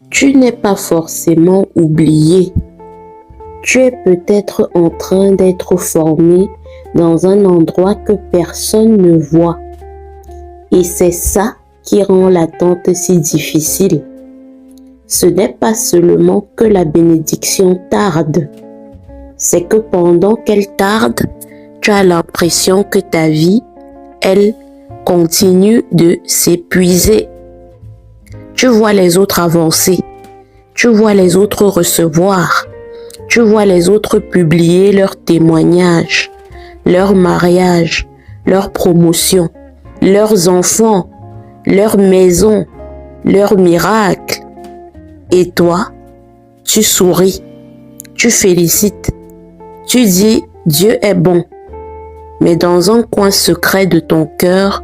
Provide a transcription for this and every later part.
Tu n'es pas forcément oublié. Tu es peut-être en train d'être formé dans un endroit que personne ne voit. Et c'est ça qui rend l'attente si difficile. Ce n'est pas seulement que la bénédiction tarde, c'est que pendant qu'elle tarde, tu as l'impression que ta vie, elle, continue de s'épuiser. Tu vois les autres avancer, tu vois les autres recevoir, tu vois les autres publier leurs témoignages, leurs mariages, leurs promotions, leurs enfants, leurs maisons, leurs miracles. Et toi, tu souris, tu félicites, tu dis Dieu est bon. Mais dans un coin secret de ton cœur,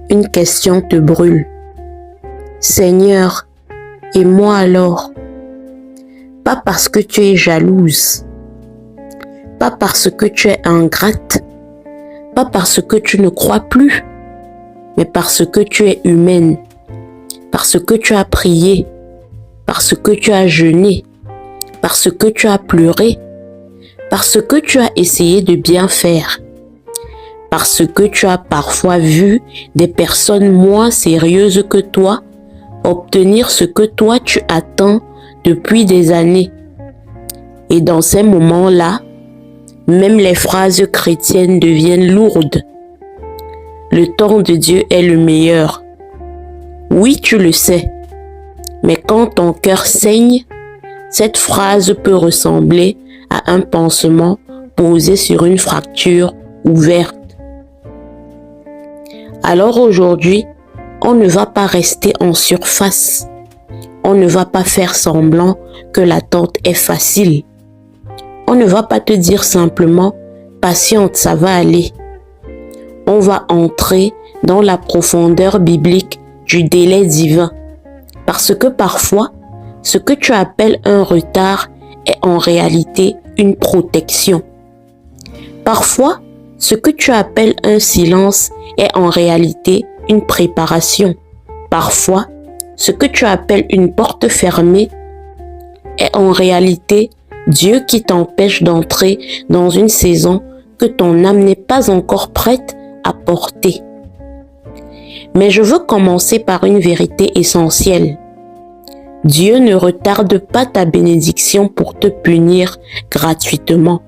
une question te brûle. Seigneur, et moi alors? Pas parce que tu es jalouse, pas parce que tu es ingrate, pas parce que tu ne crois plus, mais parce que tu es humaine, parce que tu as prié, parce que tu as jeûné, parce que tu as pleuré, parce que tu as essayé de bien faire, parce que tu as parfois vu des personnes moins sérieuses que toi obtenir ce que toi tu attends depuis des années. Et dans ces moments-là, même les phrases chrétiennes deviennent lourdes. Le temps de Dieu est le meilleur. Oui, tu le sais. Mais quand ton cœur saigne, cette phrase peut ressembler à un pansement posé sur une fracture ouverte. Alors aujourd'hui, on ne va pas rester en surface. On ne va pas faire semblant que l'attente est facile. On ne va pas te dire simplement « patiente, ça va aller ». On va entrer dans la profondeur biblique du délai divin. Parce que parfois, ce que tu appelles un retard est en réalité une protection. Parfois, ce que tu appelles un silence est en réalité une préparation. Parfois, ce que tu appelles une porte fermée est en réalité Dieu qui t'empêche d'entrer dans une saison que ton âme n'est pas encore prête à porter. Mais je veux commencer par une vérité essentielle. Dieu ne retarde pas ta bénédiction pour te punir gratuitement.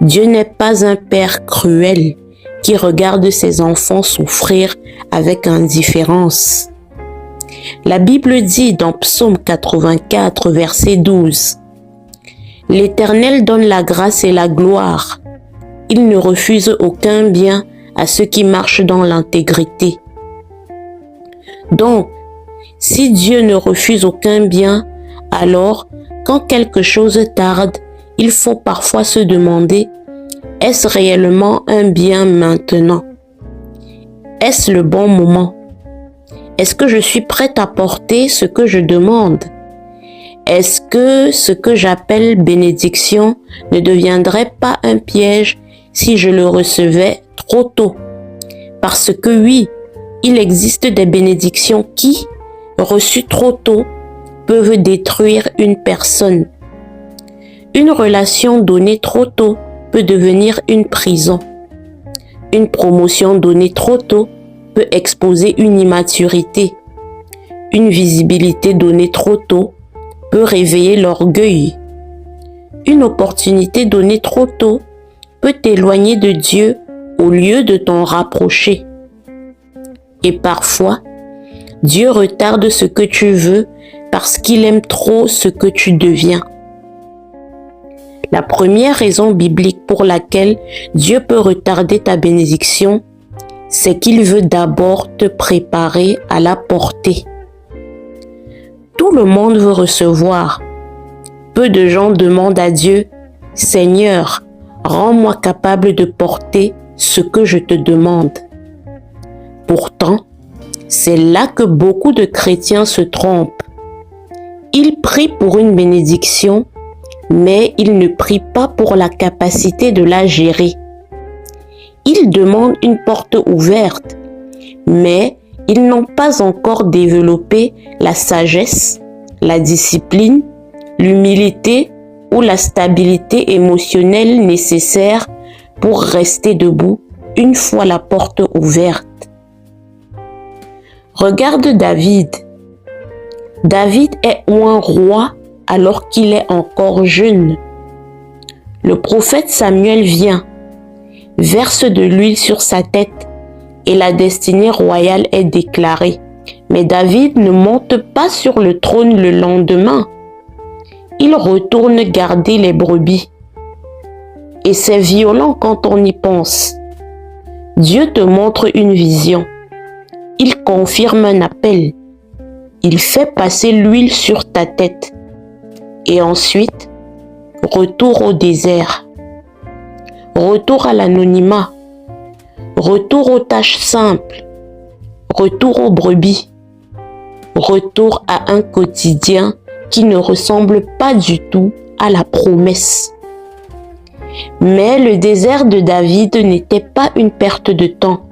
Dieu n'est pas un père cruel qui regarde ses enfants souffrir avec indifférence. La Bible dit dans Psaume 84, verset 12, « L'Éternel donne la grâce et la gloire. Il ne refuse aucun bien à ceux qui marchent dans l'intégrité. » Donc, si Dieu ne refuse aucun bien, alors, quand quelque chose tarde, il faut parfois se demander, est-ce réellement un bien maintenant? Est-ce le bon moment? Est-ce que je suis prête à porter ce que je demande? Est-ce que ce que j'appelle bénédiction ne deviendrait pas un piège si je le recevais trop tôt? Parce que oui, il existe des bénédictions qui, reçues trop tôt, peuvent détruire une personne. Une relation donnée trop tôt peut devenir une prison. Une promotion donnée trop tôt peut exposer une immaturité. Une visibilité donnée trop tôt peut réveiller l'orgueil. Une opportunité donnée trop tôt peut t'éloigner de Dieu au lieu de t'en rapprocher. Et parfois, Dieu retarde ce que tu veux parce qu'il aime trop ce que tu deviens. La première raison biblique pour laquelle Dieu peut retarder ta bénédiction, c'est qu'il veut d'abord te préparer à la porter. Tout le monde veut recevoir. Peu de gens demandent à Dieu, « Seigneur, rends-moi capable de porter ce que je te demande. » Pourtant, c'est là que beaucoup de chrétiens se trompent. Ils prient pour une bénédiction, mais ils ne prient pas pour la capacité de la gérer. Ils demandent une porte ouverte, mais ils n'ont pas encore développé la sagesse, la discipline, l'humilité ou la stabilité émotionnelle nécessaire pour rester debout une fois la porte ouverte. Regarde David. David est un roi alors qu'il est encore jeune. Le prophète Samuel vient, verse de l'huile sur sa tête et la destinée royale est déclarée. Mais David ne monte pas sur le trône le lendemain. Il retourne garder les brebis. Et c'est violent quand on y pense. Dieu te montre une vision. Il confirme un appel. Il fait passer l'huile sur ta tête. Et ensuite, retour au désert. Retour à l'anonymat. Retour aux tâches simples. Retour aux brebis. Retour à un quotidien qui ne ressemble pas du tout à la promesse. Mais le désert de David n'était pas une perte de temps.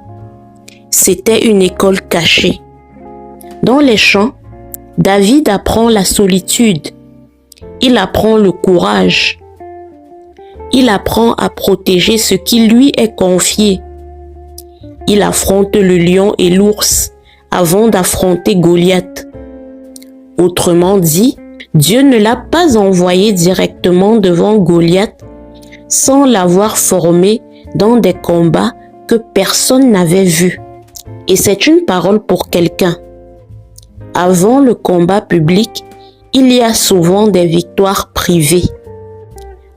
C'était une école cachée. Dans les champs, David apprend la solitude. Il apprend le courage. Il apprend à protéger ce qui lui est confié. Il affronte le lion et l'ours avant d'affronter Goliath. Autrement dit, Dieu ne l'a pas envoyé directement devant Goliath sans l'avoir formé dans des combats que personne n'avait vus. Et c'est une parole pour quelqu'un. Avant le combat public, il y a souvent des victoires privées.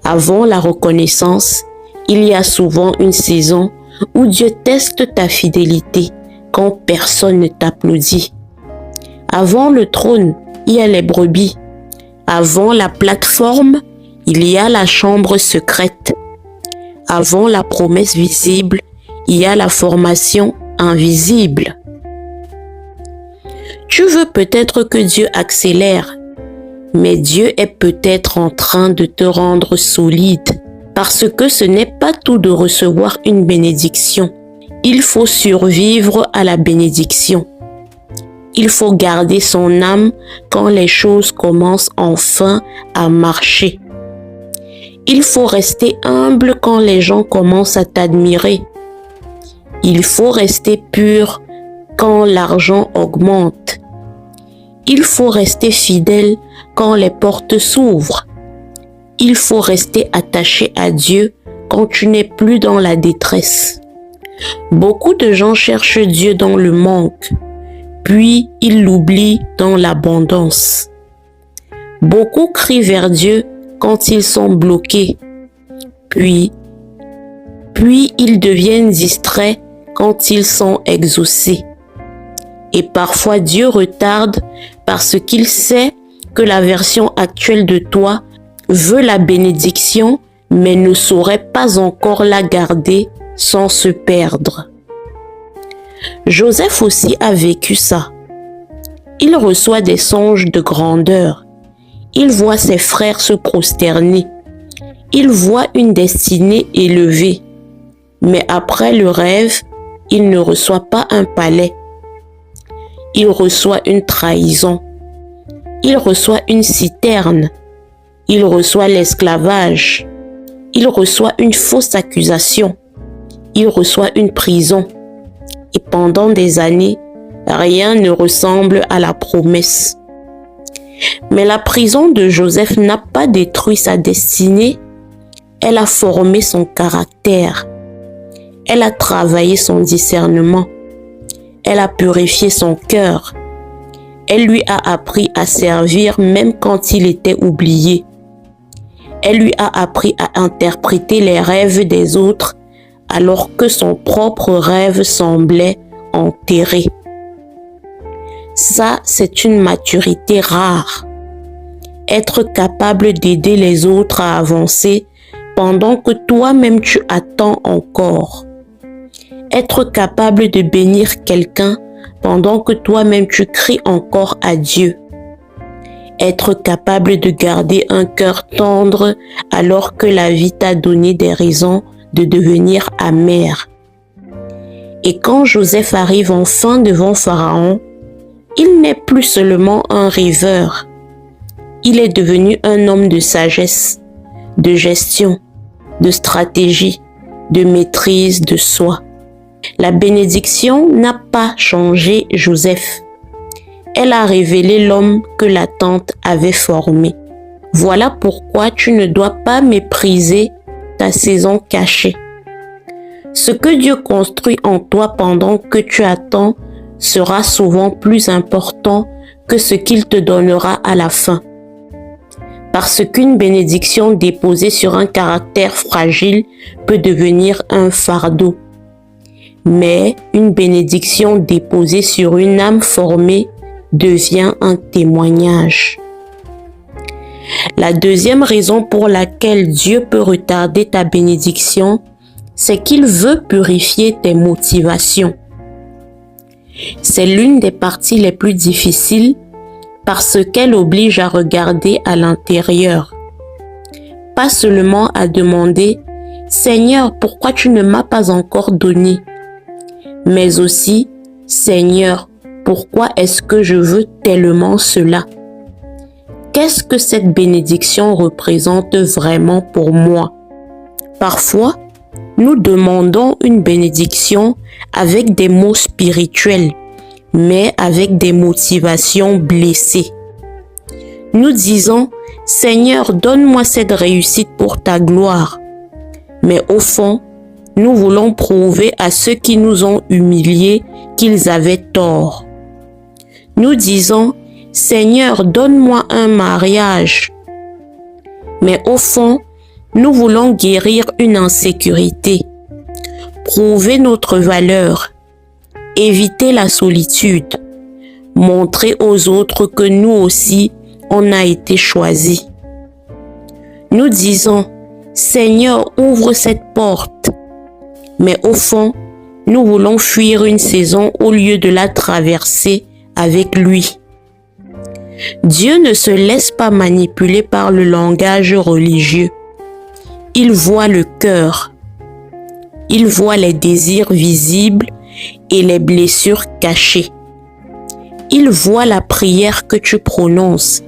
Avant la reconnaissance, il y a souvent une saison où Dieu teste ta fidélité quand personne ne t'applaudit. Avant le trône, il y a les brebis. Avant la plateforme, il y a la chambre secrète. Avant la promesse visible, il y a la formation invisible. Tu veux peut-être que Dieu accélère, mais Dieu est peut-être en train de te rendre solide, parce que ce n'est pas tout de recevoir une bénédiction. Il faut survivre à la bénédiction. Il faut garder son âme quand les choses commencent enfin à marcher. Il faut rester humble quand les gens commencent à t'admirer. Il faut rester pur quand l'argent augmente. Il faut rester fidèle quand les portes s'ouvrent. Il faut rester attaché à Dieu quand tu n'es plus dans la détresse. Beaucoup de gens cherchent Dieu dans le manque, puis ils l'oublient dans l'abondance. Beaucoup crient vers Dieu quand ils sont bloqués, puis ils deviennent distraits quand ils sont exaucés. Et parfois Dieu retarde parce qu'il sait que la version actuelle de toi veut la bénédiction, mais ne saurait pas encore la garder sans se perdre. Joseph aussi a vécu ça. Il reçoit des songes de grandeur. Il voit ses frères se prosterner. Il voit une destinée élevée. Mais après le rêve, il ne reçoit pas un palais. Il reçoit une trahison. Il reçoit une citerne. Il reçoit l'esclavage. Il reçoit une fausse accusation. Il reçoit une prison. Et pendant des années, rien ne ressemble à la promesse. Mais la prison de Joseph n'a pas détruit sa destinée. Elle a formé son caractère. Elle a travaillé son discernement. Elle a purifié son cœur. Elle lui a appris à servir même quand il était oublié. Elle lui a appris à interpréter les rêves des autres alors que son propre rêve semblait enterré. Ça, c'est une maturité rare. Être capable d'aider les autres à avancer pendant que toi-même tu attends encore. Être capable de bénir quelqu'un pendant que toi-même tu cries encore à Dieu. Être capable de garder un cœur tendre alors que la vie t'a donné des raisons de devenir amer. Et quand Joseph arrive enfin devant Pharaon, il n'est plus seulement un rêveur, il est devenu un homme de sagesse, de gestion, de stratégie, de maîtrise de soi. La bénédiction n'a pas changé Joseph. Elle a révélé l'homme que la tante avait formé. Voilà pourquoi tu ne dois pas mépriser ta saison cachée. Ce que Dieu construit en toi pendant que tu attends sera souvent plus important que ce qu'il te donnera à la fin. Parce qu'une bénédiction déposée sur un caractère fragile peut devenir un fardeau. Mais une bénédiction déposée sur une âme formée devient un témoignage. La deuxième raison pour laquelle Dieu peut retarder ta bénédiction, c'est qu'il veut purifier tes motivations. C'est l'une des parties les plus difficiles parce qu'elle oblige à regarder à l'intérieur. Pas seulement à demander « Seigneur, pourquoi tu ne m'as pas encore donné ?» mais aussi « Seigneur, pourquoi est-ce que je veux tellement cela? Qu'est-ce que cette bénédiction représente vraiment pour moi? » Parfois, nous demandons une bénédiction avec des mots spirituels, mais avec des motivations blessées. Nous disons « Seigneur, donne-moi cette réussite pour ta gloire ». Mais au fond, nous voulons prouver à ceux qui nous ont humiliés qu'ils avaient tort. Nous disons « Seigneur, donne-moi un mariage ». Mais au fond, nous voulons guérir une insécurité, prouver notre valeur, éviter la solitude, montrer aux autres que nous aussi, on a été choisis. Nous disons « Seigneur, ouvre cette porte ». Mais au fond, nous voulons fuir une saison au lieu de la traverser avec lui. Dieu ne se laisse pas manipuler par le langage religieux. Il voit le cœur. Il voit les désirs visibles et les blessures cachées. Il voit la prière que tu prononces,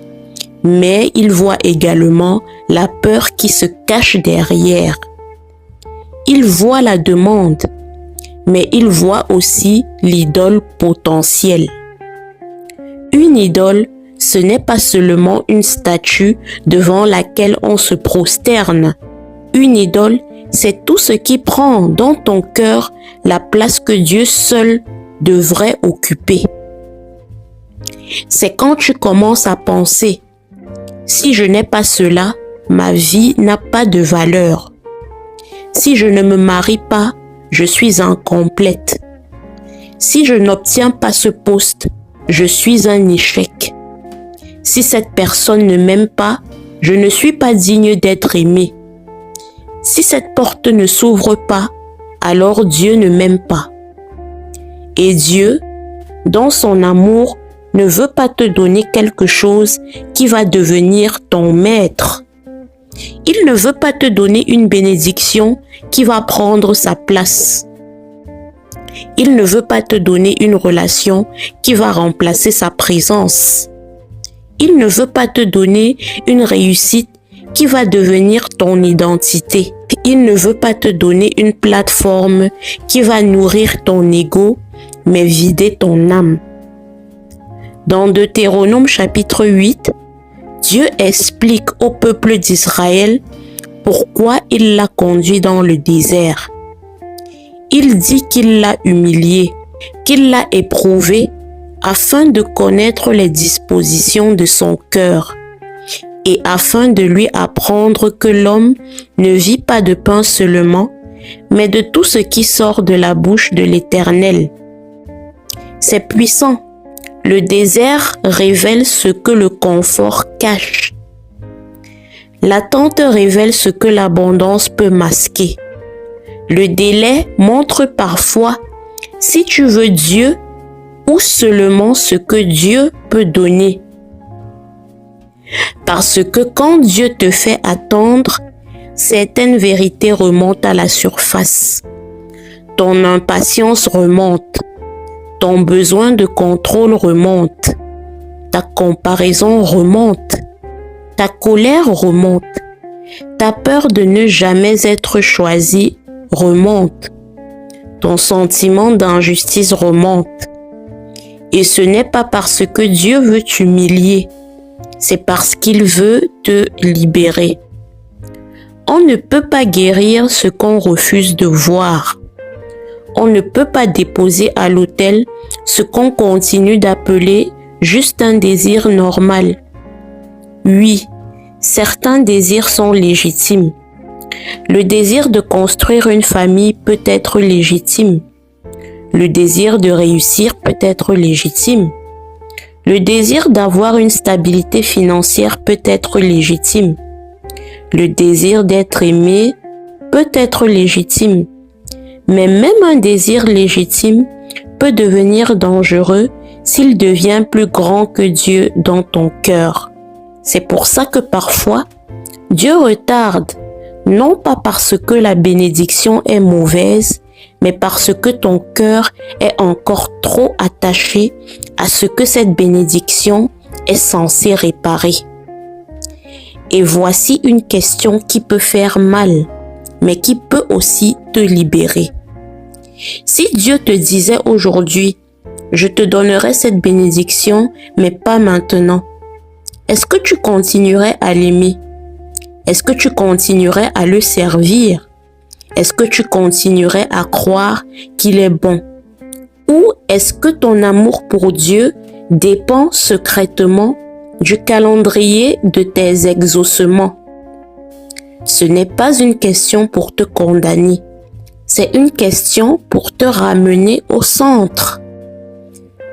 mais il voit également la peur qui se cache derrière. Il voit la demande, mais il voit aussi l'idole potentielle. Une idole, ce n'est pas seulement une statue devant laquelle on se prosterne. Une idole, c'est tout ce qui prend dans ton cœur la place que Dieu seul devrait occuper. C'est quand tu commences à penser « Si je n'ai pas cela, ma vie n'a pas de valeur. Si je ne me marie pas, je suis incomplète. Si je n'obtiens pas ce poste, je suis un échec. Si cette personne ne m'aime pas, je ne suis pas digne d'être aimé. Si cette porte ne s'ouvre pas, alors Dieu ne m'aime pas. » Et Dieu, dans son amour, ne veut pas te donner quelque chose qui va devenir ton maître. Il ne veut pas te donner une bénédiction qui va prendre sa place. Il ne veut pas te donner une relation qui va remplacer sa présence. Il ne veut pas te donner une réussite qui va devenir ton identité. Il ne veut pas te donner une plateforme qui va nourrir ton ego, mais vider ton âme. Dans Deutéronome chapitre 8, Dieu explique au peuple d'Israël pourquoi il l'a conduit dans le désert. Il dit qu'il l'a humilié, qu'il l'a éprouvé afin de connaître les dispositions de son cœur et afin de lui apprendre que l'homme ne vit pas de pain seulement, mais de tout ce qui sort de la bouche de l'Éternel. C'est puissant. Le désert révèle ce que le confort cache. L'attente révèle ce que l'abondance peut masquer. Le délai montre parfois si tu veux Dieu ou seulement ce que Dieu peut donner. Parce que quand Dieu te fait attendre, certaines vérités remontent à la surface. Ton impatience remonte. Ton besoin de contrôle remonte. Ta comparaison remonte. Ta colère remonte. Ta peur de ne jamais être choisi remonte. Ton sentiment d'injustice remonte. Et ce n'est pas parce que Dieu veut t'humilier, c'est parce qu'il veut te libérer. On ne peut pas guérir ce qu'on refuse de voir. On ne peut pas déposer à l'autel ce qu'on continue d'appeler juste un désir normal. Oui, certains désirs sont légitimes. Le désir de construire une famille peut être légitime. Le désir de réussir peut être légitime. Le désir d'avoir une stabilité financière peut être légitime. Le désir d'être aimé peut être légitime. Mais même un désir légitime peut devenir dangereux s'il devient plus grand que Dieu dans ton cœur. C'est pour ça que parfois, Dieu retarde, non pas parce que la bénédiction est mauvaise, mais parce que ton cœur est encore trop attaché à ce que cette bénédiction est censée réparer. Et voici une question qui peut faire mal, mais qui peut aussi te libérer. Si Dieu te disait aujourd'hui, je te donnerai cette bénédiction, mais pas maintenant, est-ce que tu continuerais à l'aimer? Est-ce que tu continuerais à le servir? Est-ce que tu continuerais à croire qu'il est bon? Ou est-ce que ton amour pour Dieu dépend secrètement du calendrier de tes exaucements? Ce n'est pas une question pour te condamner. C'est une question pour te ramener au centre.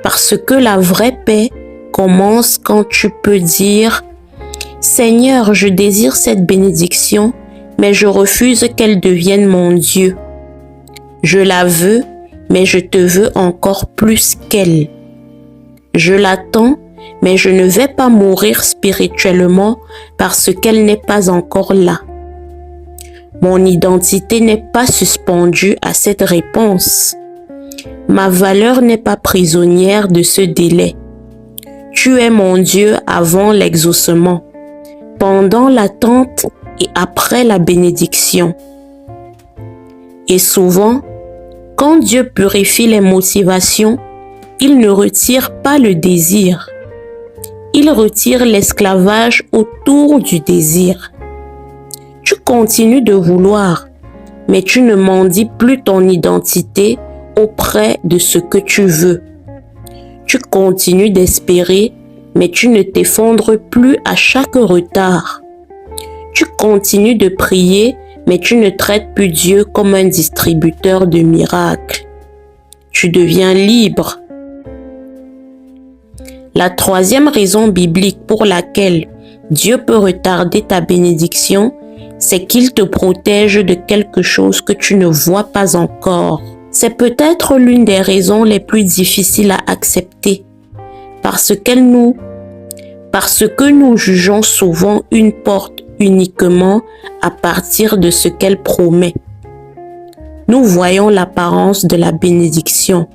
Parce que la vraie paix commence quand tu peux dire « Seigneur, je désire cette bénédiction, mais je refuse qu'elle devienne mon Dieu. Je la veux, mais je te veux encore plus qu'elle. Je l'attends, mais je ne vais pas mourir spirituellement parce qu'elle n'est pas encore là. Mon identité n'est pas suspendue à cette réponse. Ma valeur n'est pas prisonnière de ce délai. Tu es mon Dieu avant l'exaucement, pendant l'attente et après la bénédiction. Et souvent, quand Dieu purifie les motivations, il ne retire pas le désir. Il retire l'esclavage autour du désir. Tu continues de vouloir, mais tu ne mendis plus ton identité auprès de ce que tu veux. Tu continues d'espérer, mais tu ne t'effondres plus à chaque retard. Tu continues de prier, mais tu ne traites plus Dieu comme un distributeur de miracles. Tu deviens libre. La troisième raison biblique pour laquelle Dieu peut retarder ta bénédiction, c'est qu'il te protège de quelque chose que tu ne vois pas encore. C'est peut-être l'une des raisons les plus difficiles à accepter, parce que nous jugeons souvent une porte uniquement à partir de ce qu'elle promet. Nous voyons l'apparence de la bénédiction.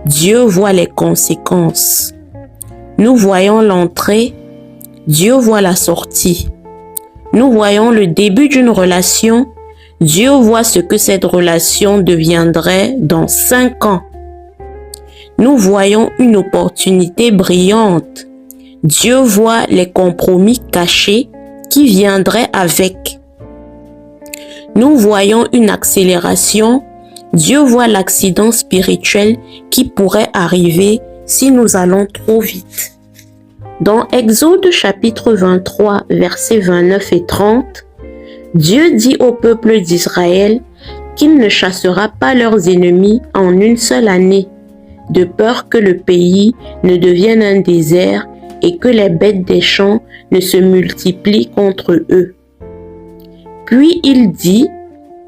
Dieu voit les conséquences. Nous voyons l'entrée, Dieu voit la sortie. Nous voyons le début d'une relation, Dieu voit ce que cette relation deviendrait dans 5 ans. Nous voyons une opportunité brillante. Dieu voit les compromis cachés qui viendraient avec. Nous voyons une accélération. Dieu voit l'accident spirituel qui pourrait arriver si nous allons trop vite. Dans Exode chapitre 23, versets 29 et 30, Dieu dit au peuple d'Israël qu'il ne chassera pas leurs ennemis en une seule année, de peur que le pays ne devienne un désert et que les bêtes des champs ne se multiplient contre eux. Puis il dit,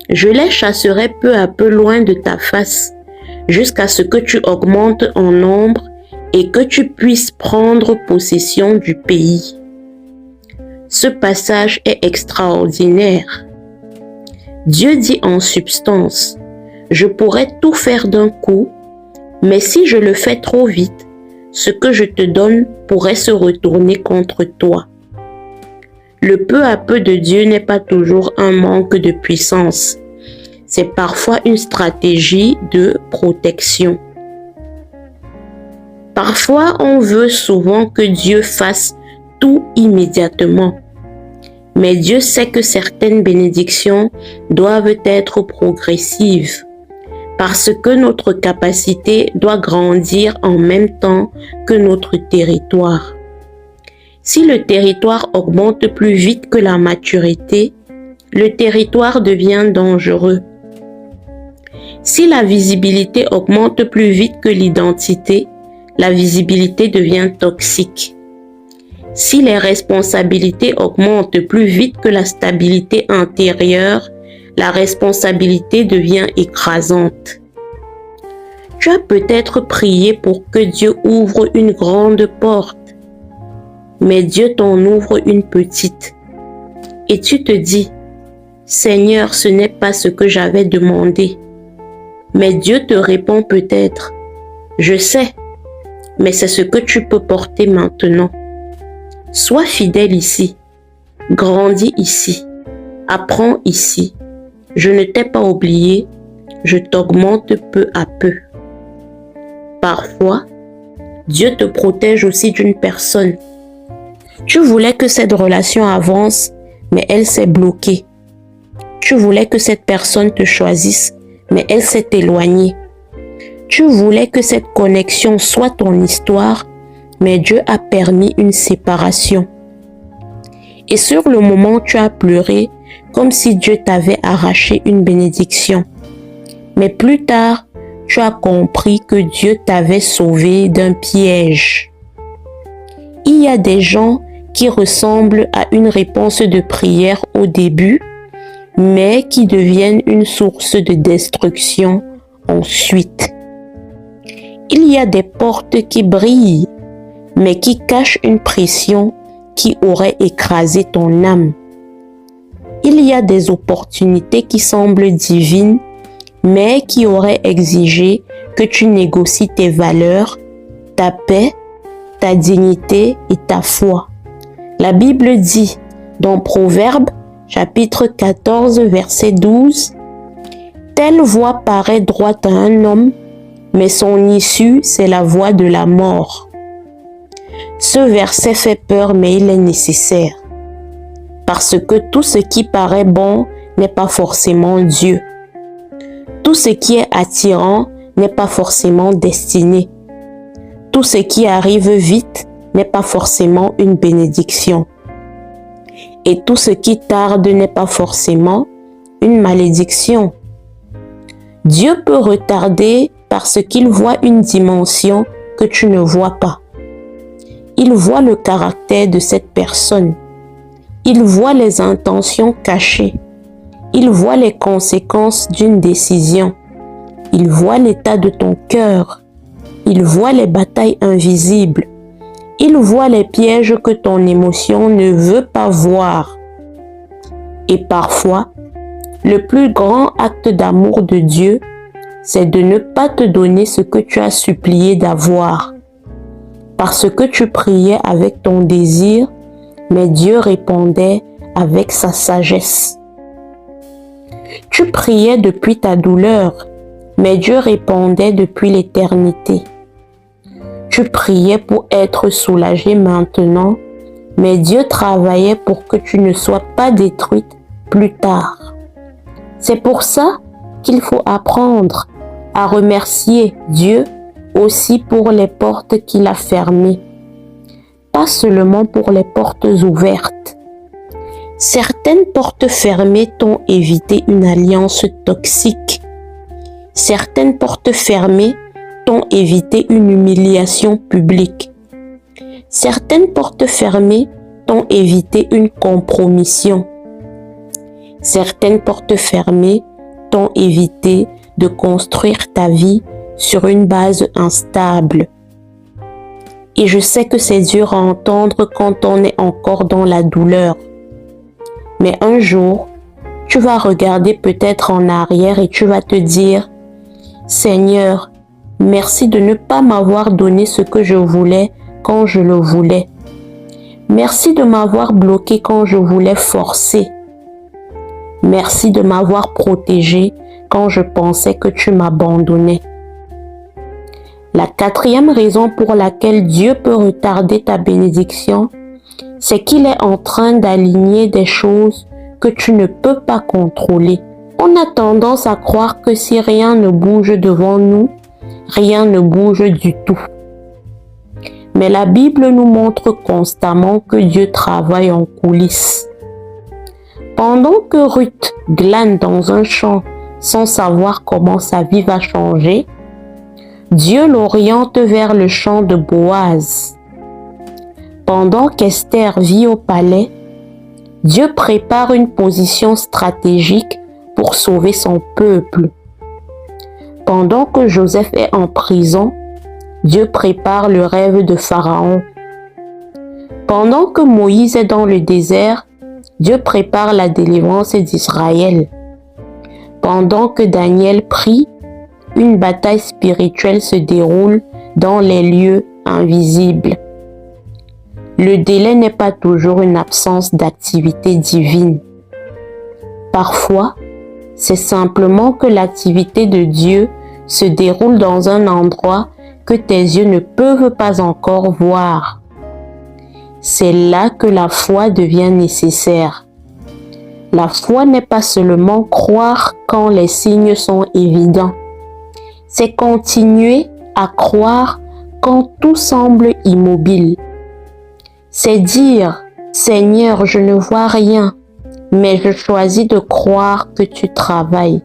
je les chasserai peu à peu loin de ta face, jusqu'à ce que tu augmentes en nombre et que tu puisses prendre possession du pays. Ce passage est extraordinaire. Dieu dit en substance, je pourrais tout faire d'un coup, mais si je le fais trop vite, ce que je te donne pourrait se retourner contre toi. Le peu à peu de Dieu n'est pas toujours un manque de puissance. C'est parfois une stratégie de protection. Parfois, on veut souvent que Dieu fasse tout immédiatement. Mais Dieu sait que certaines bénédictions doivent être progressives parce que notre capacité doit grandir en même temps que notre territoire. Si le territoire augmente plus vite que la maturité, le territoire devient dangereux. Si la visibilité augmente plus vite que l'identité, la visibilité devient toxique. Si les responsabilités augmentent plus vite que la stabilité intérieure, la responsabilité devient écrasante. Tu as peut-être prié pour que Dieu ouvre une grande porte, mais Dieu t'en ouvre une petite. Et tu te dis, Seigneur, ce n'est pas ce que j'avais demandé. Mais Dieu te répond peut-être, je sais, mais c'est ce que tu peux porter maintenant. Sois fidèle ici, grandis ici, apprends ici. Je ne t'ai pas oublié, je t'augmente peu à peu. Parfois, Dieu te protège aussi d'une personne. Tu voulais que cette relation avance, mais elle s'est bloquée. Tu voulais que cette personne te choisisse, mais elle s'est éloignée. Tu voulais que cette connexion soit ton histoire, mais Dieu a permis une séparation. Et sur le moment, tu as pleuré comme si Dieu t'avait arraché une bénédiction. Mais plus tard, tu as compris que Dieu t'avait sauvé d'un piège. Il y a des gens qui ressemblent à une réponse de prière au début, mais qui deviennent une source de destruction ensuite. Il y a des portes qui brillent, mais qui cachent une pression qui aurait écrasé ton âme. Il y a des opportunités qui semblent divines, mais qui auraient exigé que tu négocies tes valeurs, ta paix, ta dignité et ta foi. La Bible dit dans Proverbes, chapitre 14, verset 12, « Telle voie paraît droite à un homme, mais son issue, c'est la voie de la mort. » Ce verset fait peur, mais il est nécessaire. Parce que tout ce qui paraît bon n'est pas forcément Dieu. Tout ce qui est attirant n'est pas forcément destiné. Tout ce qui arrive vite n'est pas forcément une bénédiction. Et tout ce qui tarde n'est pas forcément une malédiction. Dieu peut retarder parce qu'il voit une dimension que tu ne vois pas. Il voit le caractère de cette personne. Il voit les intentions cachées. Il voit les conséquences d'une décision. Il voit l'état de ton cœur. Il voit les batailles invisibles. Il voit les pièges que ton émotion ne veut pas voir. Et parfois, le plus grand acte d'amour de Dieu, c'est de ne pas te donner ce que tu as supplié d'avoir. Parce que tu priais avec ton désir, mais Dieu répondait avec sa sagesse. Tu priais depuis ta douleur, mais Dieu répondait depuis l'éternité. Tu priais pour être soulagé maintenant, mais Dieu travaillait pour que tu ne sois pas détruite plus tard. C'est pour ça qu'il faut apprendre à remercier Dieu aussi pour les portes qu'il a fermées, pas seulement pour les portes ouvertes. Certaines portes fermées t'ont évité une alliance toxique. Certaines portes fermées t'ont évité une humiliation publique. Certaines portes fermées t'ont évité une compromission. Certaines portes fermées t'ont évité de construire ta vie sur une base instable. Et je sais que c'est dur à entendre quand on est encore dans la douleur. Mais un jour, tu vas regarder peut-être en arrière et tu vas te dire, « Seigneur, merci de ne pas m'avoir donné ce que je voulais quand je le voulais. Merci de m'avoir bloqué quand je voulais forcer. Merci de m'avoir protégé quand je pensais que tu m'abandonnais. La quatrième raison pour laquelle Dieu peut retarder ta bénédiction, c'est qu'il est en train d'aligner des choses que tu ne peux pas contrôler. On a tendance à croire que si rien ne bouge devant nous, rien ne bouge du tout. Mais la Bible nous montre constamment que Dieu travaille en coulisses. Pendant que Ruth glane dans un champ sans savoir comment sa vie va changer, Dieu l'oriente vers le champ de Boaz. Pendant qu'Esther vit au palais, Dieu prépare une position stratégique pour sauver son peuple. Pendant que Joseph est en prison, Dieu prépare le rêve de Pharaon. Pendant que Moïse est dans le désert, Dieu prépare la délivrance d'Israël. Pendant que Daniel prie, une bataille spirituelle se déroule dans les lieux invisibles. Le délai n'est pas toujours une absence d'activité divine. Parfois, c'est simplement que l'activité de Dieu se déroule dans un endroit que tes yeux ne peuvent pas encore voir. C'est là que la foi devient nécessaire. La foi n'est pas seulement croire quand les signes sont évidents. C'est continuer à croire quand tout semble immobile. C'est dire, Seigneur, je ne vois rien, mais je choisis de croire que tu travailles.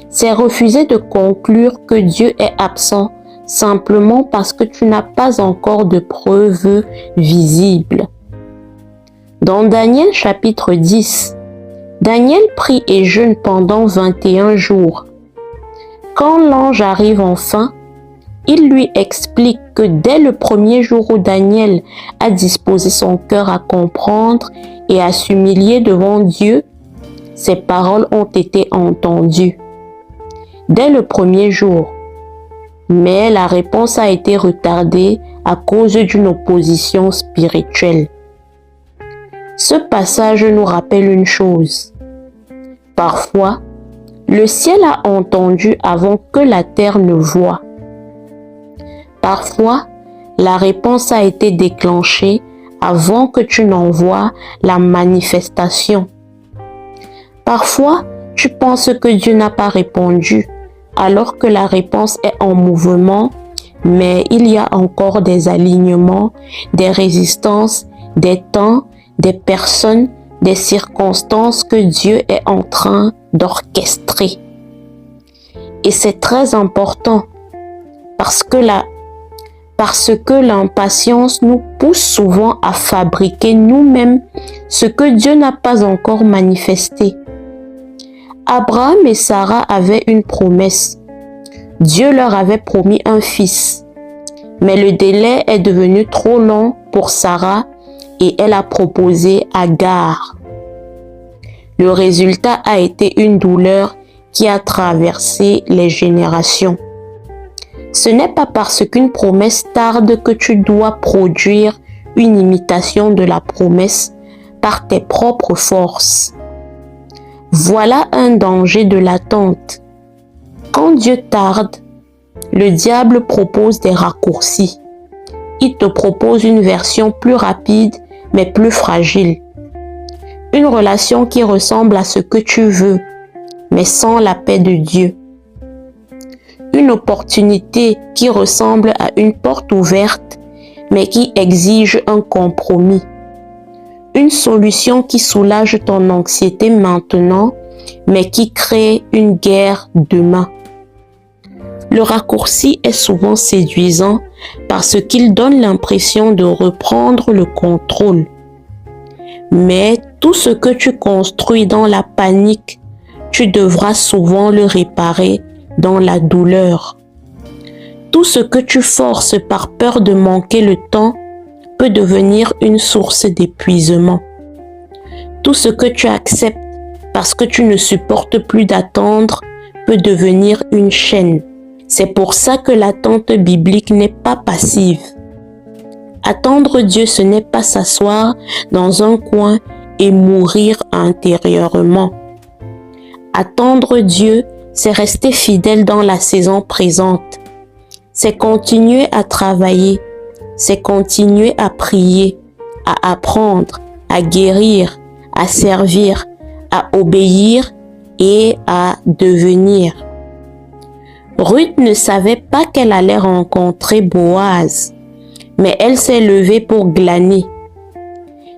C'est refuser de conclure que Dieu est absent simplement parce que tu n'as pas encore de preuves visibles. Dans Daniel chapitre 10, Daniel prie et jeûne pendant 21 jours. Quand l'ange arrive enfin, il lui explique que dès le premier jour où Daniel a disposé son cœur à comprendre et à s'humilier devant Dieu, ses paroles ont été entendues. Dès le premier jour. Mais la réponse a été retardée à cause d'une opposition spirituelle. Ce passage nous rappelle une chose. Parfois, le ciel a entendu avant que la terre ne voie. Parfois, la réponse a été déclenchée avant que tu n'en vois la manifestation. Parfois, tu penses que Dieu n'a pas répondu, alors que la réponse est en mouvement, mais il y a encore des alignements, des résistances, des temps, des personnes, des circonstances que Dieu est en train d'orchestrer. Et c'est très important parce que l'impatience nous pousse souvent à fabriquer nous-mêmes ce que Dieu n'a pas encore manifesté. Abraham et Sarah avaient une promesse. Dieu leur avait promis un fils. Mais le délai est devenu trop long pour Sarah et elle a proposé Agar. Le résultat a été une douleur qui a traversé les générations. Ce n'est pas parce qu'une promesse tarde que tu dois produire une imitation de la promesse par tes propres forces. Voilà un danger de l'attente. Quand Dieu tarde, le diable propose des raccourcis. Il te propose une version plus rapide mais plus fragile. Une relation qui ressemble à ce que tu veux, mais sans la paix de Dieu. Une opportunité qui ressemble à une porte ouverte, mais qui exige un compromis. Une solution qui soulage ton anxiété maintenant, mais qui crée une guerre demain. Le raccourci est souvent séduisant parce qu'il donne l'impression de reprendre le contrôle. Mais tout ce que tu construis dans la panique, tu devras souvent le réparer dans la douleur. Tout ce que tu forces par peur de manquer le temps peut devenir une source d'épuisement. Tout ce que tu acceptes parce que tu ne supportes plus d'attendre peut devenir une chaîne. C'est pour ça que l'attente biblique n'est pas passive. Attendre Dieu, ce n'est pas s'asseoir dans un coin et mourir intérieurement. Attendre Dieu, c'est rester fidèle dans la saison présente. C'est continuer à travailler, c'est continuer à prier, à apprendre, à guérir, à servir, à obéir et à devenir. Ruth ne savait pas qu'elle allait rencontrer Boaz, mais elle s'est levée pour glaner.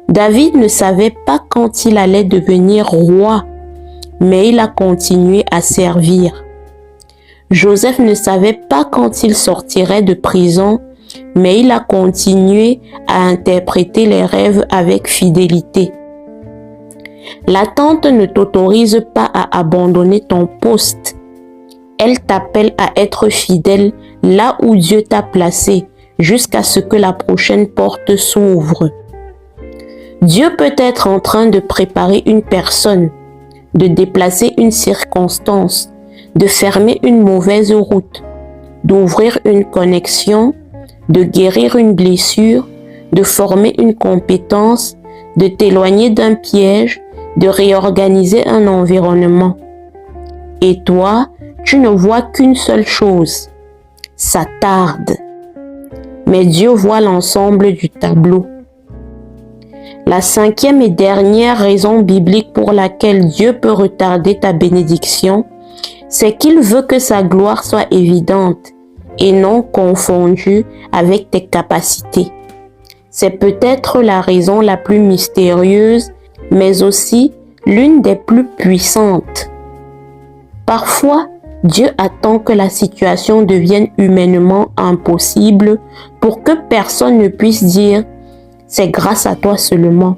David ne savait pas quand il allait devenir roi, mais il a continué à servir. Joseph ne savait pas quand il sortirait de prison, mais il a continué à interpréter les rêves avec fidélité. L'attente ne t'autorise pas à abandonner ton poste. Elle t'appelle à être fidèle là où Dieu t'a placé jusqu'à ce que la prochaine porte s'ouvre. Dieu peut être en train de préparer une personne, de déplacer une circonstance, de fermer une mauvaise route, d'ouvrir une connexion, de guérir une blessure, de former une compétence, de t'éloigner d'un piège, de réorganiser un environnement. Et toi, tu ne vois qu'une seule chose, ça tarde. Mais Dieu voit l'ensemble du tableau. La cinquième et dernière raison biblique pour laquelle Dieu peut retarder ta bénédiction, c'est qu'il veut que sa gloire soit évidente et non confondue avec tes capacités. C'est peut-être la raison la plus mystérieuse, mais aussi l'une des plus puissantes. Parfois, Dieu attend que la situation devienne humainement impossible pour que personne ne puisse dire « c'est grâce à toi seulement ».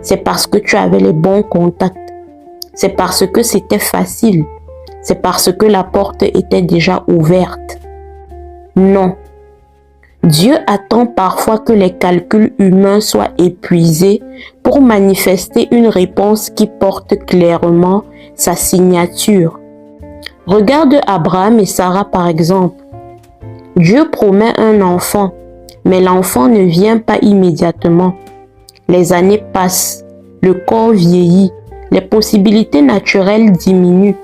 C'est parce que tu avais les bons contacts. C'est parce que c'était facile. C'est parce que la porte était déjà ouverte. Non. Dieu attend parfois que les calculs humains soient épuisés pour manifester une réponse qui porte clairement sa signature. Regarde Abraham et Sarah par exemple. Dieu promet un enfant, mais l'enfant ne vient pas immédiatement. Les années passent, le corps vieillit, les possibilités naturelles diminuent.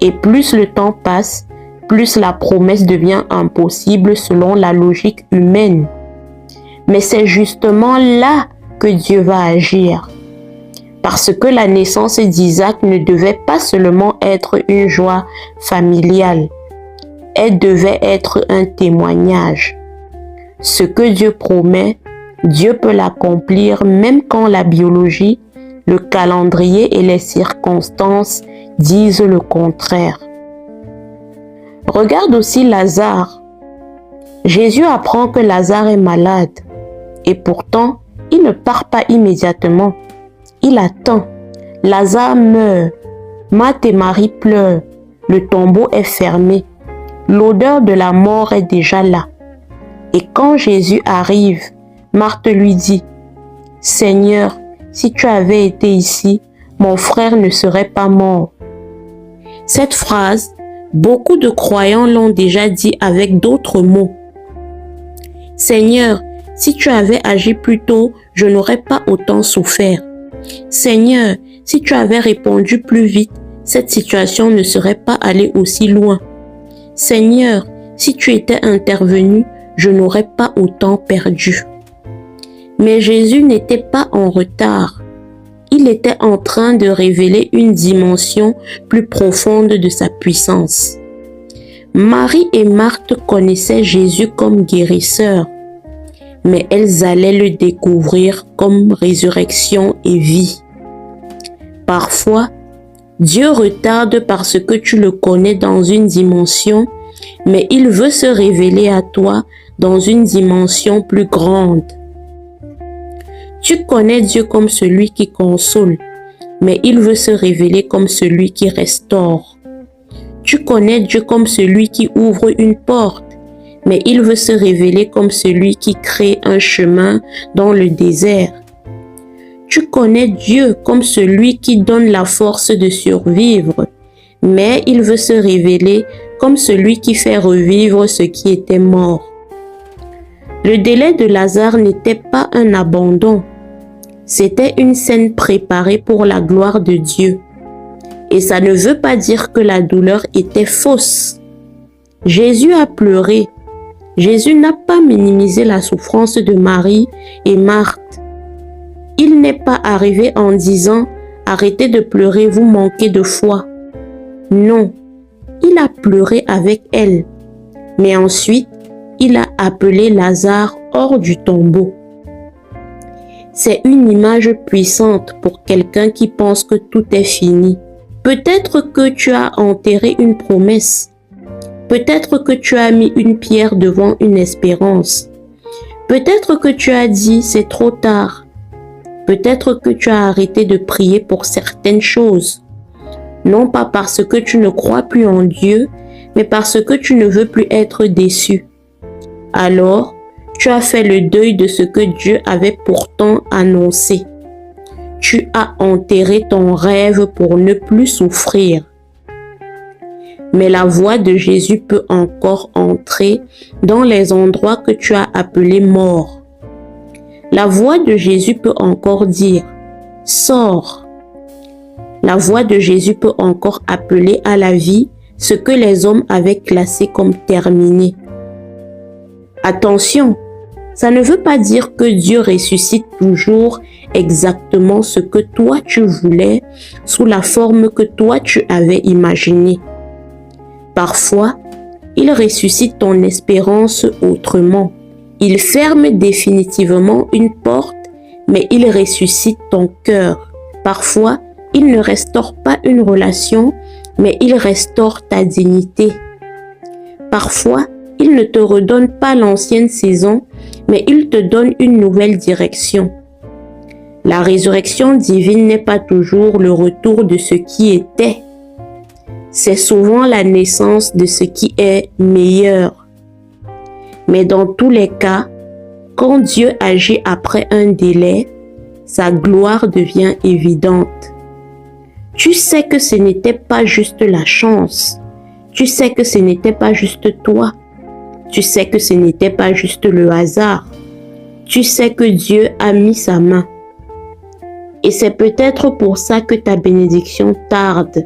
Et plus le temps passe, plus la promesse devient impossible selon la logique humaine. Mais c'est justement là que Dieu va agir. Parce que la naissance d'Isaac ne devait pas seulement être une joie familiale, elle devait être un témoignage. Ce que Dieu promet, Dieu peut l'accomplir même quand la biologie, le calendrier et les circonstances disent le contraire. Regarde aussi Lazare. Jésus apprend que Lazare est malade et pourtant, il ne part pas immédiatement. Il attend. Lazare meurt. Marthe et Marie pleurent. Le tombeau est fermé. L'odeur de la mort est déjà là. Et quand Jésus arrive, Marthe lui dit, « Seigneur, si tu avais été ici, mon frère ne serait pas mort. » Cette phrase, beaucoup de croyants l'ont déjà dit avec d'autres mots. « Seigneur, si tu avais agi plus tôt, je n'aurais pas autant souffert. Seigneur, si tu avais répondu plus vite, cette situation ne serait pas allée aussi loin. Seigneur, si tu étais intervenu, je n'aurais pas autant perdu. » Mais Jésus n'était pas en retard. Il était en train de révéler une dimension plus profonde de sa puissance. Marie et Marthe connaissaient Jésus comme guérisseur, mais elles allaient le découvrir comme résurrection et vie. Parfois, Dieu retarde parce que tu le connais dans une dimension, mais il veut se révéler à toi dans une dimension plus grande. Tu connais Dieu comme celui qui console, mais il veut se révéler comme celui qui restaure. Tu connais Dieu comme celui qui ouvre une porte, mais il veut se révéler comme celui qui crée un chemin dans le désert. Tu connais Dieu comme celui qui donne la force de survivre, mais il veut se révéler comme celui qui fait revivre ce qui était mort. Le délai de Lazare n'était pas un abandon. C'était une scène préparée pour la gloire de Dieu. Et ça ne veut pas dire que la douleur était fausse. Jésus a pleuré. Jésus n'a pas minimisé la souffrance de Marie et Marthe. Il n'est pas arrivé en disant « Arrêtez de pleurer, vous manquez de foi ». Non, il a pleuré avec elle. Mais ensuite, il a appelé Lazare hors du tombeau. C'est une image puissante pour quelqu'un qui pense que tout est fini. Peut-être que tu as enterré une promesse. Peut-être que tu as mis une pierre devant une espérance. Peut-être que tu as dit c'est trop tard. Peut-être que tu as arrêté de prier pour certaines choses. Non pas parce que tu ne crois plus en Dieu, mais parce que tu ne veux plus être déçu. Alors, tu as fait le deuil de ce que Dieu avait pourtant annoncé. Tu as enterré ton rêve pour ne plus souffrir. Mais la voix de Jésus peut encore entrer dans les endroits que tu as appelés morts. La voix de Jésus peut encore dire « Sors ». La voix de Jésus peut encore appeler à la vie ce que les hommes avaient classé comme terminé. Attention, ça ne veut pas dire que Dieu ressuscite toujours exactement ce que toi tu voulais sous la forme que toi tu avais imaginée. Parfois, il ressuscite ton espérance autrement. Il ferme définitivement une porte, mais il ressuscite ton cœur. Parfois, il ne restaure pas une relation, mais il restaure ta dignité. Parfois, il ne te redonne pas l'ancienne saison, mais il te donne une nouvelle direction. La résurrection divine n'est pas toujours le retour de ce qui était. C'est souvent la naissance de ce qui est meilleur. Mais dans tous les cas, quand Dieu agit après un délai, sa gloire devient évidente. Tu sais que ce n'était pas juste la chance. Tu sais que ce n'était pas juste toi. Tu sais que ce n'était pas juste le hasard. Tu sais que Dieu a mis sa main. Et c'est peut-être pour ça que ta bénédiction tarde.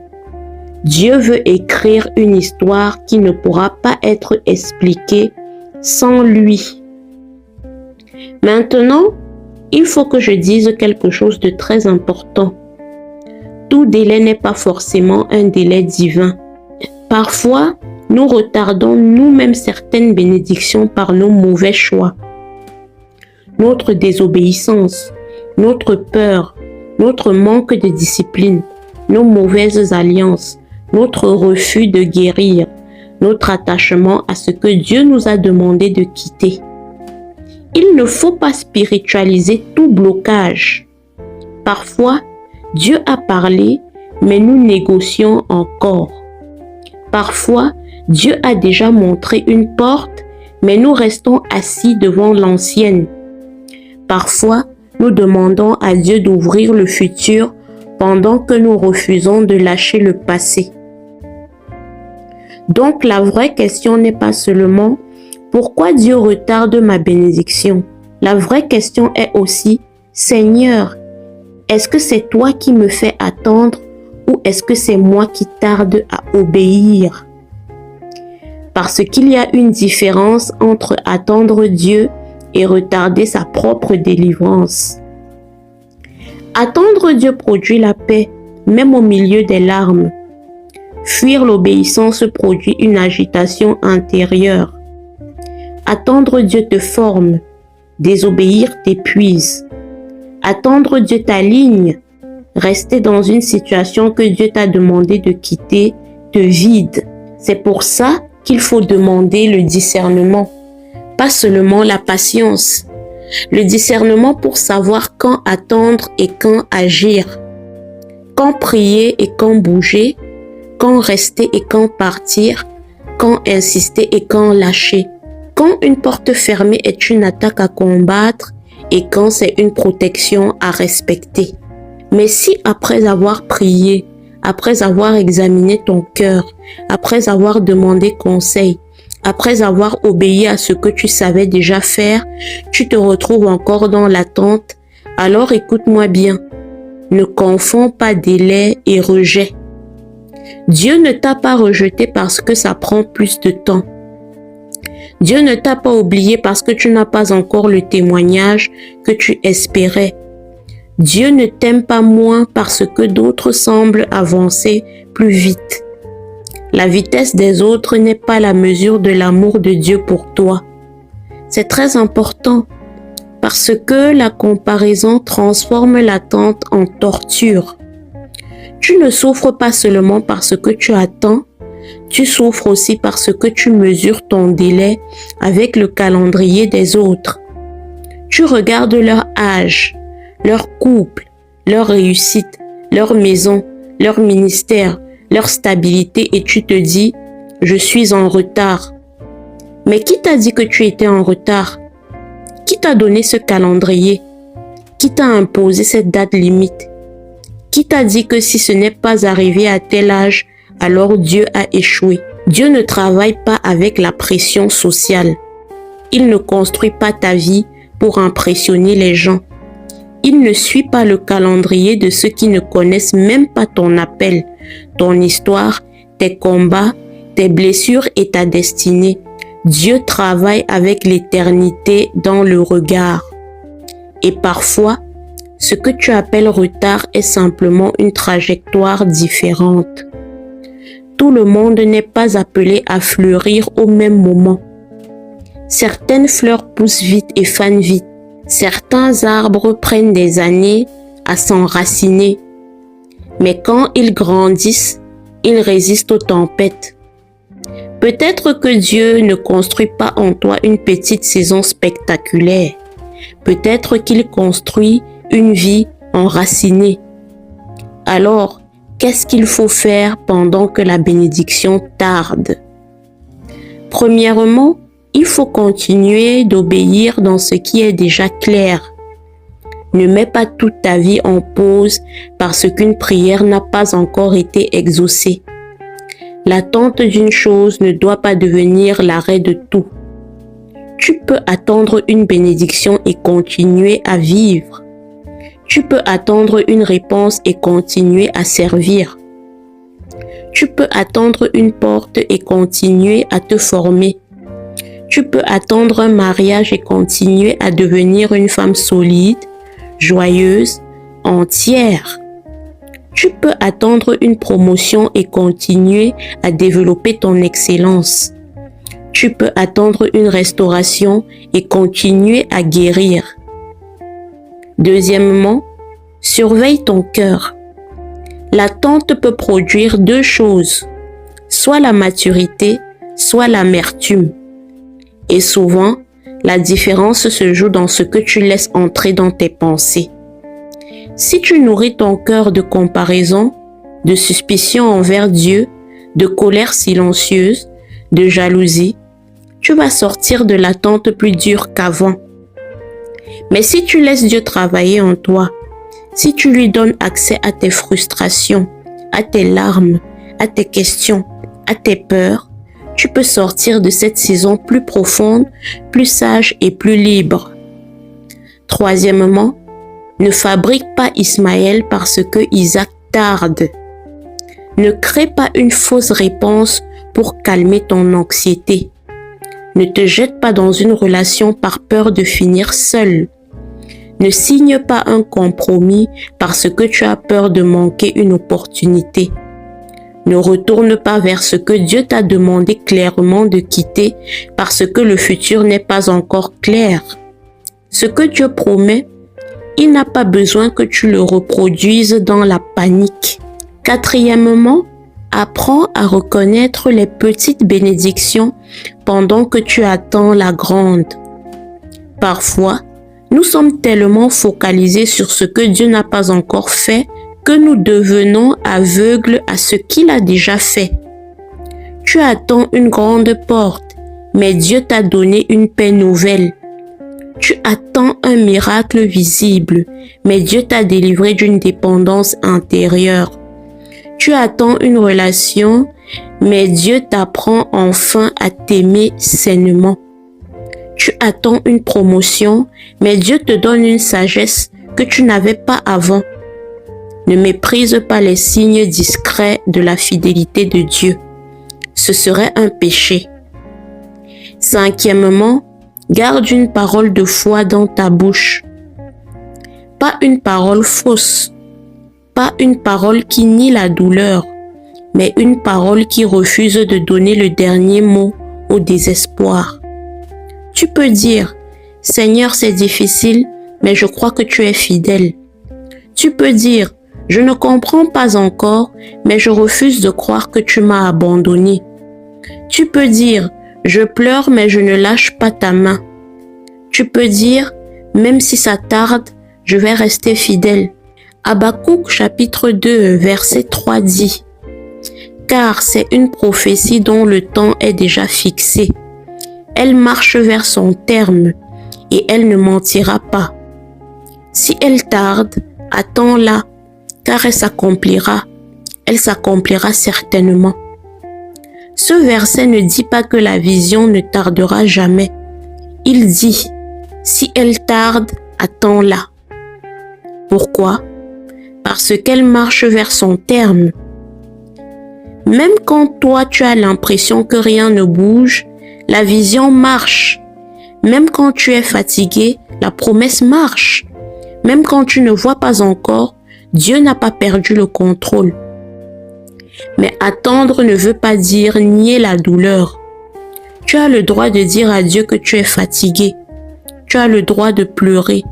Dieu veut écrire une histoire qui ne pourra pas être expliquée sans lui. Maintenant, il faut que je dise quelque chose de très important. Tout délai n'est pas forcément un délai divin. Parfois, nous retardons nous-mêmes certaines bénédictions par nos mauvais choix. Notre désobéissance, notre peur, notre manque de discipline, nos mauvaises alliances, notre refus de guérir, notre attachement à ce que Dieu nous a demandé de quitter. Il ne faut pas spiritualiser tout blocage. Parfois, Dieu a parlé, mais nous négocions encore. Parfois, Dieu a déjà montré une porte, mais nous restons assis devant l'ancienne. Parfois, nous demandons à Dieu d'ouvrir le futur pendant que nous refusons de lâcher le passé. Donc, la vraie question n'est pas seulement « Pourquoi Dieu retarde ma bénédiction ?» La vraie question est aussi « Seigneur, est-ce que c'est toi qui me fais attendre ou est-ce que c'est moi qui tarde à obéir ?» Parce qu'il y a une différence entre attendre Dieu et retarder sa propre délivrance. Attendre Dieu produit la paix, même au milieu des larmes. Fuir l'obéissance produit une agitation intérieure. Attendre Dieu te forme, désobéir t'épuise. Attendre Dieu t'aligne, rester dans une situation que Dieu t'a demandé de quitter te vide. C'est pour ça qu'il faut demander le discernement, pas seulement la patience. Le discernement pour savoir quand attendre et quand agir, quand prier et quand bouger, quand rester et quand partir, quand insister et quand lâcher, quand une porte fermée est une attaque à combattre et quand c'est une protection à respecter. Mais si après avoir prié, après avoir examiné ton cœur, après avoir demandé conseil, Après avoir obéi à ce que tu savais déjà faire, tu te retrouves encore dans l'attente. Alors écoute-moi bien. Ne confonds pas délai et rejet. Dieu ne t'a pas rejeté parce que ça prend plus de temps. Dieu ne t'a pas oublié parce que tu n'as pas encore le témoignage que tu espérais. Dieu ne t'aime pas moins parce que d'autres semblent avancer plus vite. La vitesse des autres n'est pas la mesure de l'amour de Dieu pour toi. C'est très important parce que la comparaison transforme l'attente en torture. Tu ne souffres pas seulement parce que tu attends, tu souffres aussi parce que tu mesures ton délai avec le calendrier des autres. Tu regardes leur âge, leur couple, leur réussite, leur maison, leur ministère, leur stabilité et tu te dis « je suis en retard ». Mais qui t'a dit que tu étais en retard? Qui t'a donné ce calendrier? Qui t'a imposé cette date limite? Qui t'a dit que si ce n'est pas arrivé à tel âge, alors Dieu a échoué? Dieu ne travaille pas avec la pression sociale. Il ne construit pas ta vie pour impressionner les gens. Il ne suit pas le calendrier de ceux qui ne connaissent même pas ton appel, ton histoire, tes combats, tes blessures et ta destinée. Dieu travaille avec l'éternité dans le regard. Et parfois, ce que tu appelles retard est simplement une trajectoire différente. Tout le monde n'est pas appelé à fleurir au même moment. Certaines fleurs poussent vite et fanent vite. Certains arbres prennent des années à s'enraciner. Mais quand ils grandissent, ils résistent aux tempêtes. Peut-être que Dieu ne construit pas en toi une petite saison spectaculaire. Peut-être qu'il construit une vie enracinée. Alors, qu'est-ce qu'il faut faire pendant que la bénédiction tarde? Premièrement, il faut continuer d'obéir dans ce qui est déjà clair. Ne mets pas toute ta vie en pause parce qu'une prière n'a pas encore été exaucée. L'attente d'une chose ne doit pas devenir l'arrêt de tout. Tu peux attendre une bénédiction et continuer à vivre. Tu peux attendre une réponse et continuer à servir. Tu peux attendre une porte et continuer à te former. Tu peux attendre un mariage et continuer à devenir une femme solide, joyeuse, entière. Tu peux attendre une promotion et continuer à développer ton excellence. Tu peux attendre une restauration et continuer à guérir. Deuxièmement, surveille ton cœur. L'attente peut produire deux choses, soit la maturité, soit l'amertume. Et souvent, la différence se joue dans ce que tu laisses entrer dans tes pensées. Si tu nourris ton cœur de comparaison, de suspicion envers Dieu, de colère silencieuse, de jalousie, tu vas sortir de l'attente plus dure qu'avant. Mais si tu laisses Dieu travailler en toi, si tu lui donnes accès à tes frustrations, à tes larmes, à tes questions, à tes peurs, tu peux sortir de cette saison plus profonde, plus sage et plus libre. Troisièmement, ne fabrique pas Ismaël parce que Isaac tarde. Ne crée pas une fausse réponse pour calmer ton anxiété. Ne te jette pas dans une relation par peur de finir seul. Ne signe pas un compromis parce que tu as peur de manquer une opportunité. Ne retourne pas vers ce que Dieu t'a demandé clairement de quitter parce que le futur n'est pas encore clair. Ce que Dieu promet, il n'a pas besoin que tu le reproduises dans la panique. Quatrièmement, apprends à reconnaître les petites bénédictions pendant que tu attends la grande. Parfois, nous sommes tellement focalisés sur ce que Dieu n'a pas encore fait que nous devenons aveugles à ce qu'il a déjà fait. Tu attends une grande porte, mais Dieu t'a donné une paix nouvelle. Tu attends un miracle visible, mais Dieu t'a délivré d'une dépendance intérieure. Tu attends une relation, mais Dieu t'apprend enfin à t'aimer sainement. Tu attends une promotion, mais Dieu te donne une sagesse que tu n'avais pas avant. Ne méprise pas les signes discrets de la fidélité de Dieu. Ce serait un péché. Cinquièmement, garde une parole de foi dans ta bouche. Pas une parole fausse, pas une parole qui nie la douleur, mais une parole qui refuse de donner le dernier mot au désespoir. Tu peux dire, « Seigneur, c'est difficile, mais je crois que tu es fidèle. » Tu peux dire, « Je ne comprends pas encore, mais je refuse de croire que tu m'as abandonné. » Tu peux dire, « Je pleure, mais je ne lâche pas ta main. » Tu peux dire, « Même si ça tarde, je vais rester fidèle. » Habakkuk chapitre 2, verset 3 dit, « Car c'est une prophétie dont le temps est déjà fixé. Elle marche vers son terme et elle ne mentira pas. Si elle tarde, attends-la, car elle s'accomplira certainement. » Ce verset ne dit pas que la vision ne tardera jamais. Il dit, si elle tarde, attends-la. Pourquoi? Parce qu'elle marche vers son terme. Même quand toi tu as l'impression que rien ne bouge, la vision marche. Même quand tu es fatigué, la promesse marche. Même quand tu ne vois pas encore, Dieu n'a pas perdu le contrôle. Mais attendre ne veut pas dire nier la douleur. Tu as le droit de dire à Dieu que tu es fatigué. Tu as le droit de pleurer.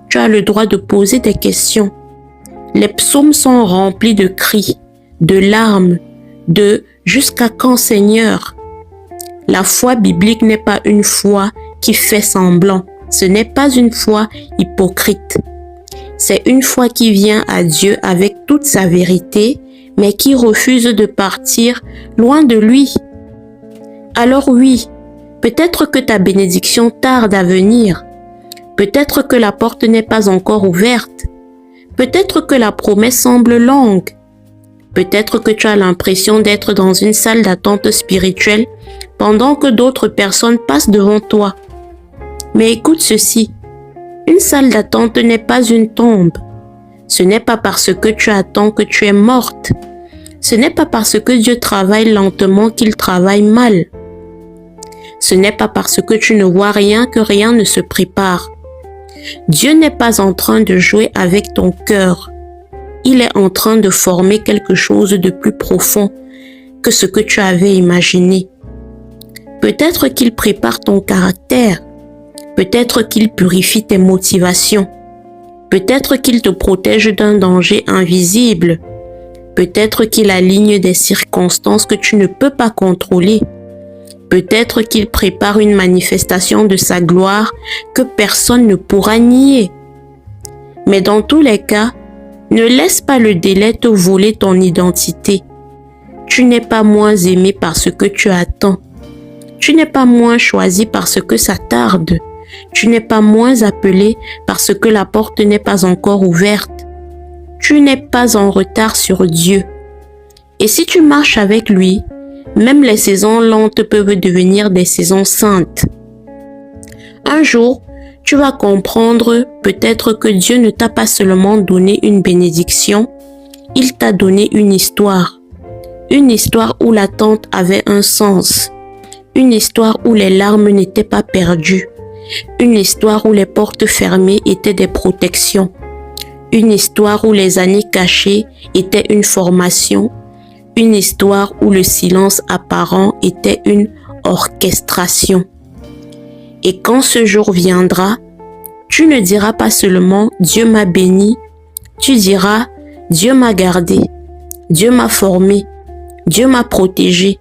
Tu as le droit de poser des questions. Les psaumes sont remplis de cris, de larmes, de « Jusqu'à quand, Seigneur ?» La foi biblique n'est pas une foi qui fait semblant. Ce n'est pas une foi hypocrite. C'est une foi qui vient à Dieu avec toute sa vérité, mais qui refuse de partir loin de lui. Alors oui, peut-être que ta bénédiction tarde à venir. Peut-être que la porte n'est pas encore ouverte. Peut-être que la promesse semble longue. Peut-être que tu as l'impression d'être dans une salle d'attente spirituelle pendant que d'autres personnes passent devant toi. Mais écoute ceci, une salle d'attente n'est pas une tombe. Ce n'est pas parce que tu attends que tu es morte. Ce n'est pas parce que Dieu travaille lentement qu'il travaille mal. Ce n'est pas parce que tu ne vois rien que rien ne se prépare. Dieu n'est pas en train de jouer avec ton cœur. Il est en train de former quelque chose de plus profond que ce que tu avais imaginé. Peut-être qu'il prépare ton caractère. Peut-être qu'il purifie tes motivations. Peut-être qu'il te protège d'un danger invisible. Peut-être qu'il aligne des circonstances que tu ne peux pas contrôler. Peut-être qu'il prépare une manifestation de sa gloire que personne ne pourra nier. Mais dans tous les cas, ne laisse pas le délai te voler ton identité. Tu n'es pas moins aimé parce que tu attends. Tu n'es pas moins choisi parce que ça tarde. Tu n'es pas moins appelé parce que la porte n'est pas encore ouverte. Tu n'es pas en retard sur Dieu. Et si tu marches avec lui, même les saisons lentes peuvent devenir des saisons saintes. Un jour, tu vas comprendre peut-être que Dieu ne t'a pas seulement donné une bénédiction, il t'a donné une histoire. Une histoire où l'attente avait un sens. Une histoire où les larmes n'étaient pas perdues. Une histoire où les portes fermées étaient des protections. Une histoire où les années cachées étaient une formation. Une histoire où le silence apparent était une orchestration. Et quand ce jour viendra, tu ne diras pas seulement « Dieu m'a béni », tu diras « Dieu m'a gardé, Dieu m'a formé, Dieu m'a protégé,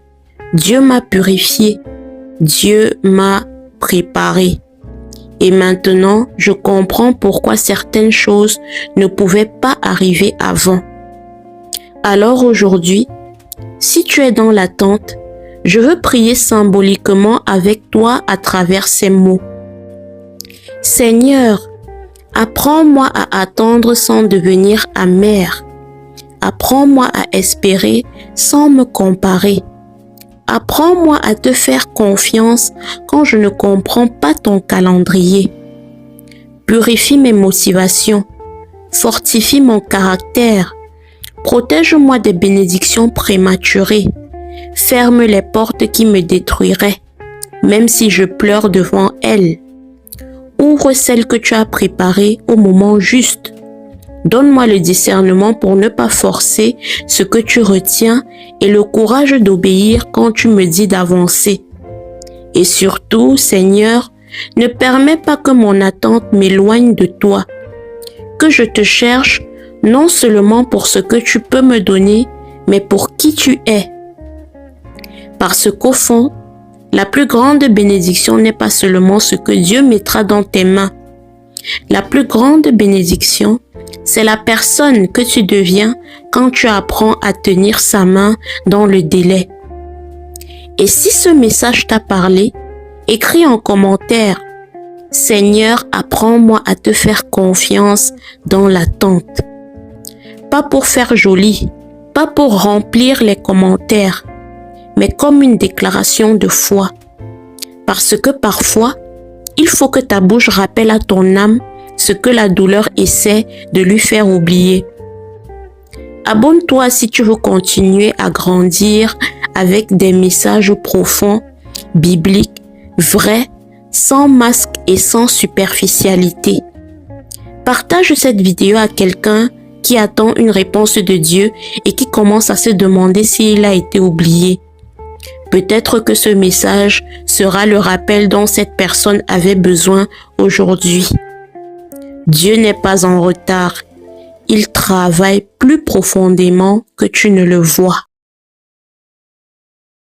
Dieu m'a purifié, Dieu m'a préparé. Et maintenant, je comprends pourquoi certaines choses ne pouvaient pas arriver avant. » Alors aujourd'hui, si tu es dans l'attente, je veux prier symboliquement avec toi à travers ces mots. Seigneur, apprends-moi à attendre sans devenir amer. Apprends-moi à espérer sans me comparer. apprends-moi à te faire confiance quand je ne comprends pas ton calendrier. Purifie mes motivations, fortifie mon caractère, protège-moi des bénédictions prématurées, ferme les portes qui me détruiraient, même si je pleure devant elles. Ouvre celles que tu as préparées au moment juste. Donne-moi le discernement pour ne pas forcer ce que tu retiens et le courage d'obéir quand tu me dis d'avancer. Et surtout, Seigneur, ne permets pas que mon attente m'éloigne de toi, que je te cherche non seulement pour ce que tu peux me donner, mais pour qui tu es. Parce qu'au fond, la plus grande bénédiction n'est pas seulement ce que Dieu mettra dans tes mains. La plus grande bénédiction, c'est la personne que tu deviens quand tu apprends à tenir sa main dans le délai. Et si ce message t'a parlé, écris en commentaire « Seigneur, apprends-moi à te faire confiance dans l'attente ». Pas pour faire joli, pas pour remplir les commentaires, mais comme une déclaration de foi. Parce que parfois, il faut que ta bouche rappelle à ton âme ce que la douleur essaie de lui faire oublier. Abonne-toi si tu veux continuer à grandir avec des messages profonds, bibliques, vrais, sans masque et sans superficialité. Partage cette vidéo à quelqu'un qui attend une réponse de Dieu et qui commence à se demander s'il a été oublié. Peut-être que ce message sera le rappel dont cette personne avait besoin aujourd'hui. Dieu n'est pas en retard. Il travaille plus profondément que tu ne le vois.